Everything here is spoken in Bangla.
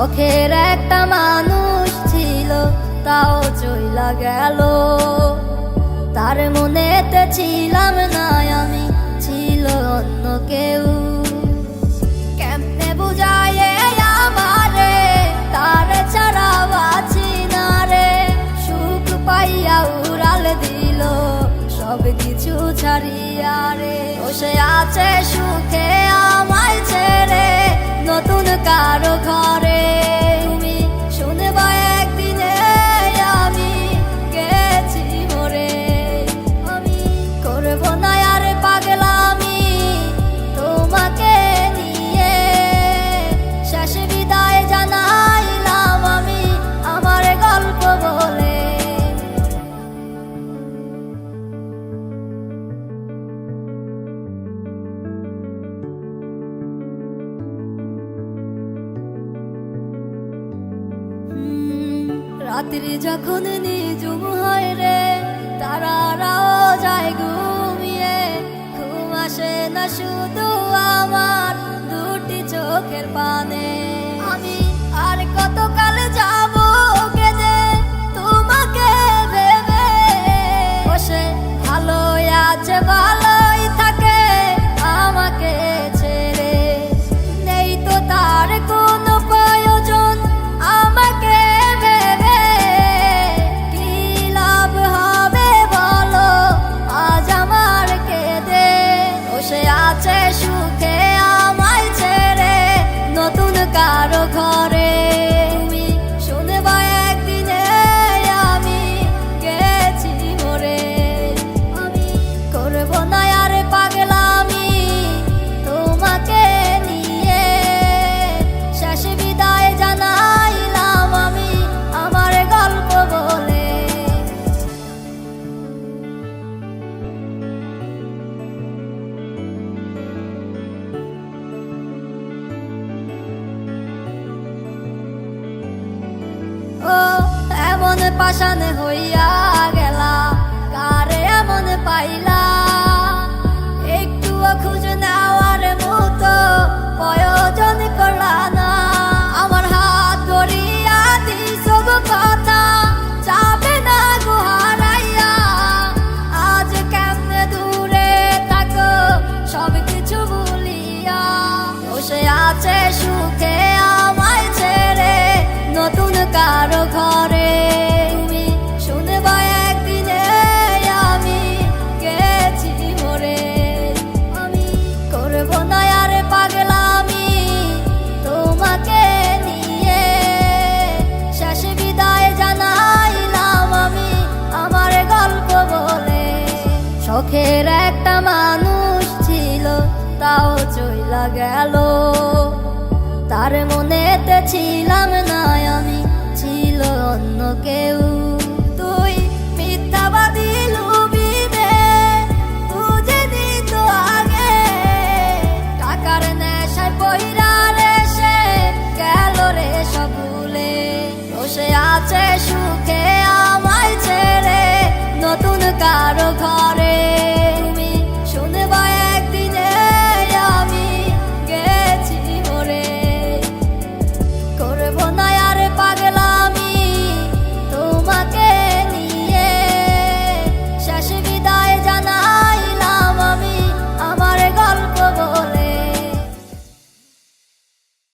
শখের একটা মানুষ ছিল, তাও চইলা গেল। তার মনেতে ছিলাম না আমি, ছিল অন্য কেউ। কেমনে বুঝায় আমারে, তার ছাড়া বাঁচি না রে। সুখ পাইয়া উড়াল দিল সব কিছু ছাড়িয়া রে। বসে আছে সুখে আমায় ছেড়ে নতুন কারো ঘরে। তুমি শুনবা একদিনে আমি গেছি মরে। আমি করব না আর পাগলামি তোমাকে নিয়ে। শেষ বিদায় জানাইলাম আমি আমার গল্প বলে। রাত্রি যখন নিঝুম হয় রে, তারারাও যায় ঘুমিয়ে। ঘুম আসে না শুধু আমার দুটি চোখের পানে। আমি আর কতকাল যাব কেঁদে তোমাকে ভেবে। বসে ভালো আছে ভালোই থাকে আমাকে ছেড়ে। নেই তো তার কোনো প্রয়োজন আমাকে ভেবে। কি লাভ হবে বলো আজ আমার কেঁদে। বসে আছে সুখে আমায় ছেড়ে নতুন কারো ঘরে। তুমি শুনবা একদিনে আমি গেছি মরে। আমি করব না আর পাগলামি তোমাকে নিয়ে। শেষ বিদায় জানাইলাম আমি আমার গল্প বলে। ও এমন পাষাণ হইয়া গেলা, কারে এমন পাইলা। একটুও খুঁজ নেওয়ার মতো প্রয়োজন করলা না। আমার হাত ধরিয়া দিছ গো কথা, যাবে না গো হারাইয়া। আজ কেমনে দূরে থাকো সব কিছু ভুলিয়া। বসে আছে সুখে আমায় ছেড়ে নতুন কারো ঘরে। তুমি শুনবা একদিনে আমি গেছি মরে। আমি করব না আর পাগলামি তোমাকে নিয়ে। শেষ বিদায় জানাইলাম আমি আমার গল্প বলে। শখের একটা মানুষ ছিল, তাও চইলা গেল। তার মনেতে ছিলাম না আমি, ছিল অন্য কেউ। তুই মিথ্যাবাদী লুবিনে বুঝে নিত আগে। টাকার নেশায় পইরা রে সে গেল রে সব ভুলে। বসে আছে সুখে